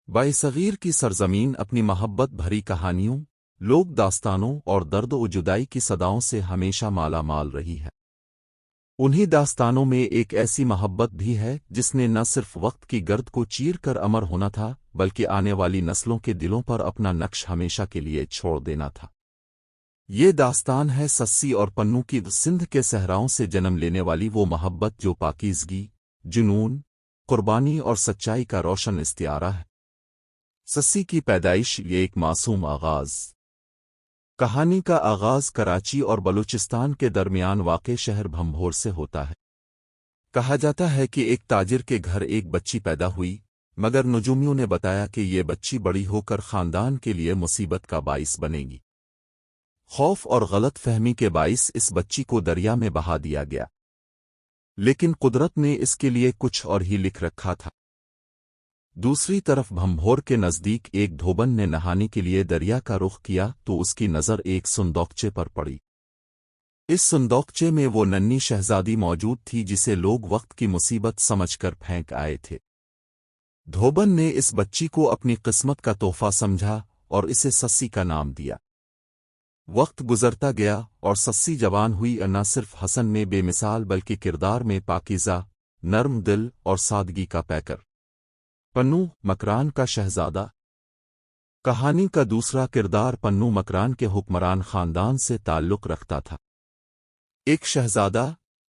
बाइसगीर की सरजमीन अपनी मोहब्बत भरी कहानियों, लोक दास्तानों और दर्द व जुदाई की सदाओं से हमेशा माला माल रही है। उन्हीं दास्तानों में एक ऐसी मोहब्बत भी है जिसने न सिर्फ वक्त की गर्द को चीर कर अमर होना था, बल्कि आने वाली नस्लों के दिलों पर अपना नक्श हमेशा के लिए छोड़ देना था। ये दास्तान है सस्सी और पन्नू की सिंध के सहराओं से जन्म लेने वाली वो मोहब्बत जो पाकीज़गी, जुनून, कुर्बानी और सच्चाई का रोशन इस्तिआरा है। सस्सी की पैदाइश ये एक मासूम आगाज़। कहानी का आगाज़ कराची और बलूचिस्तान के दरमियान वाक़े शहर भंभोर से होता है। कहा जाता है कि एक ताजिर के घर एक बच्ची पैदा हुई, मगर नजूमियों ने बताया कि ये बच्ची बड़ी होकर ख़ानदान के लिए मुसीबत का बाइस बनेगी। खौफ और गलत फहमी के बाइस इस बच्ची को दरिया में बहा दिया गया, लेकिन कुदरत ने इसके लिए कुछ और ही लिख रखा था। दूसरी तरफ भंभोर के नज़दीक एक धोबन ने नहाने के लिए दरिया का रुख किया तो उसकी नज़र एक सुंदोकचे पर पड़ी। इस सुंदोकचे में वो नन्ही शहजादी मौजूद थी जिसे लोग वक्त की मुसीबत समझकर फेंक आए थे। धोबन ने इस बच्ची को अपनी किस्मत का तोहफा समझा और इसे सस्सी का नाम दिया। वक्त गुजरता गया और सस्सी जवान हुई और न सिर्फ हसन में बेमिसाल बल्कि किरदार में पाकीज़ा, नर्म दिल और सादगी का पैकर। पन्नू मकरान का शहजादा। कहानी का दूसरा किरदार पन्नू मकरान के हुक्मरान खानदान से ताल्लुक़ रखता था। एक शहजादा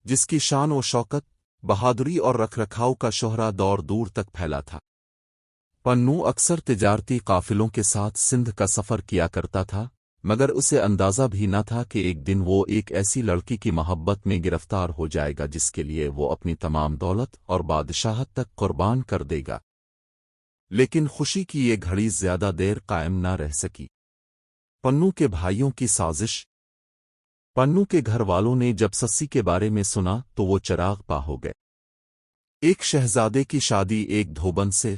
जिसकी शान व शौकत, बहादुरी और रखरखाव का शोहरा दौर दूर तक फैला था। पन्नू अक्सर तिजारती काफिलों के साथ सिंध का सफ़र किया करता था, मगर उसे अंदाज़ा भी न था कि एक दिन वो एक ऐसी लड़की की मोहब्बत में गिरफ्तार हो जाएगा जिसके लिए वो अपनी तमाम दौलत और बादशाहत तक कुर्बान कर देगा। लेकिन खुशी की ये घड़ी ज्यादा देर कायम न रह सकी। पन्नू के भाइयों की साजिश। पन्नू के घर वालों ने जब सस्सी के बारे में सुना तो वो चिराग पा हो गए। एक शहजादे की शादी एक धोबन से,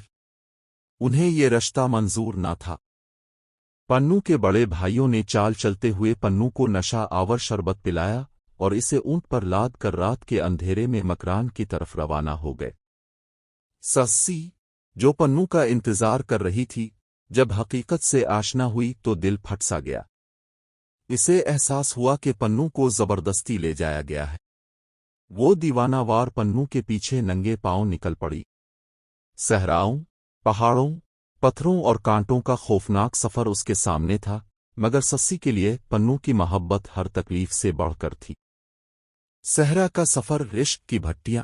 उन्हें ये रिश्ता मंजूर न था। पन्नू के बड़े भाइयों ने चाल चलते हुए पन्नू को नशा आवर शरबत पिलाया और इसे ऊंट पर लाद कर रात के अंधेरे में मकरान की तरफ रवाना हो गए। सस्सी जो पन्नू का इंतजार कर रही थी, जब हकीकत से आशना हुई तो दिल फट सा गया। इसे एहसास हुआ कि पन्नू को जबरदस्ती ले जाया गया है। वो दीवानावार पन्नू के पीछे नंगे पांव निकल पड़ी। सहराओं, पहाड़ों, पत्थरों और कांटों का खौफनाक सफर उसके सामने था, मगर सस्सी के लिए पन्नू की मोहब्बत हर तकलीफ से बढ़कर थी। सहरा का सफर, इश्क की भट्टियां।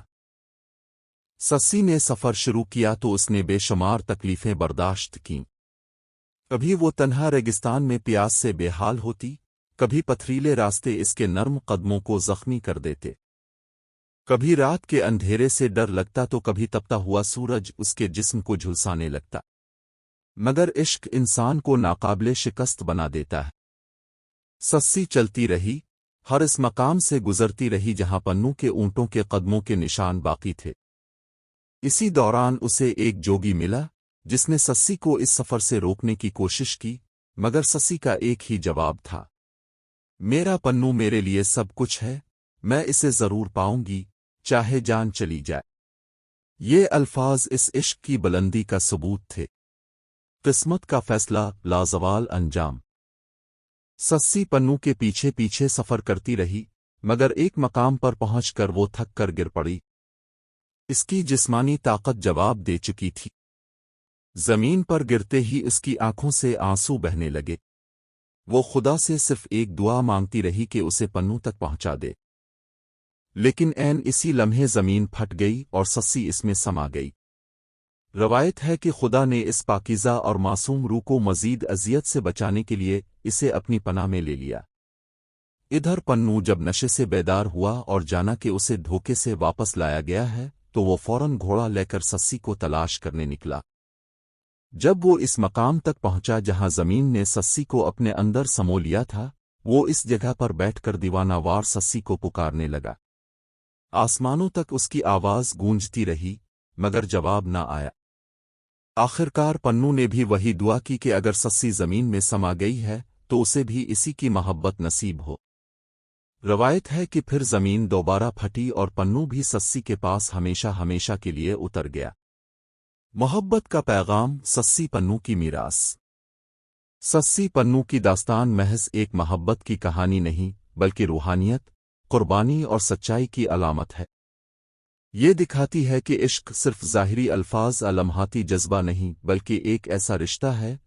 सस्सी ने सफर शुरू किया तो उसने बेशुमार तकलीफें बर्दाश्त कीं। कभी वो तन्हा रेगिस्तान में प्यास से बेहाल होती, कभी पथरीले रास्ते इसके नर्म कदमों को जख्मी कर देते, कभी रात के अंधेरे से डर लगता तो कभी तपता हुआ सूरज उसके जिस्म को झुलसाने लगता। मगर इश्क इंसान को नाकाबिले शिकस्त बना देता है। सस्सी चलती रही, हर इस मकाम से गुजरती रही जहां पन्नू के ऊंटों के कदमों के निशान बाकी थे। इसी दौरान उसे एक जोगी मिला जिसने सस्सी को इस सफर से रोकने की कोशिश की, मगर सस्सी का एक ही जवाब था, मेरा पन्नू मेरे लिए सब कुछ है, मैं इसे जरूर पाऊंगी, चाहे जान चली जाए। ये अल्फाज इस इश्क की बुलंदी का सबूत थे। किस्मत का फैसला, लाजवाल अंजाम। सस्सी पन्नू के पीछे पीछे सफर करती रही, मगर एक मकाम पर पहुंचकर वो थक कर गिर पड़ी। इसकी जिस्मानी ताकत जवाब दे चुकी थी। जमीन पर गिरते ही उसकी आंखों से आंसू बहने लगे। वो खुदा से सिर्फ एक दुआ मांगती रही कि उसे पन्नू तक पहुंचा दे। लेकिन ऐन इसी लम्हे जमीन फट गई और सस्सी इसमें समा गई। रवायत है कि खुदा ने इस पाकीज़ा और मासूम रूह को मजीद अजियत से बचाने के लिए इसे अपनी पनाह में ले लिया। इधर पन्नू जब नशे से बेदार हुआ और जाना कि उसे धोखे से वापस लाया गया है, तो वो फौरन घोड़ा लेकर सस्सी को तलाश करने निकला। जब वो इस मकाम तक पहुंचा जहां जमीन ने सस्सी को अपने अंदर समो लिया था, वो इस जगह पर बैठकर दीवानावार सस्सी को पुकारने लगा। आसमानों तक उसकी आवाज गूंजती रही, मगर जवाब न आया। आखिरकार पन्नू ने भी वही दुआ की कि अगर सस्सी जमीन में समा गई है तो उसे भी इसी की मोहब्बत नसीब हो। रवायत है कि फिर जमीन दोबारा फटी और पन्नू भी सस्सी के पास हमेशा हमेशा के लिए उतर गया। محبت کا پیغام سسی پنو کی میراث سسی پنو کی داستان محض ایک محبت کی کہانی نہیں بلکہ روحانیت، قربانی اور سچائی کی علامت ہے۔ یہ دکھاتی ہے کہ عشق صرف ظاہری الفاظ یا لمحاتی جذبہ نہیں بلکہ ایک ایسا رشتہ ہے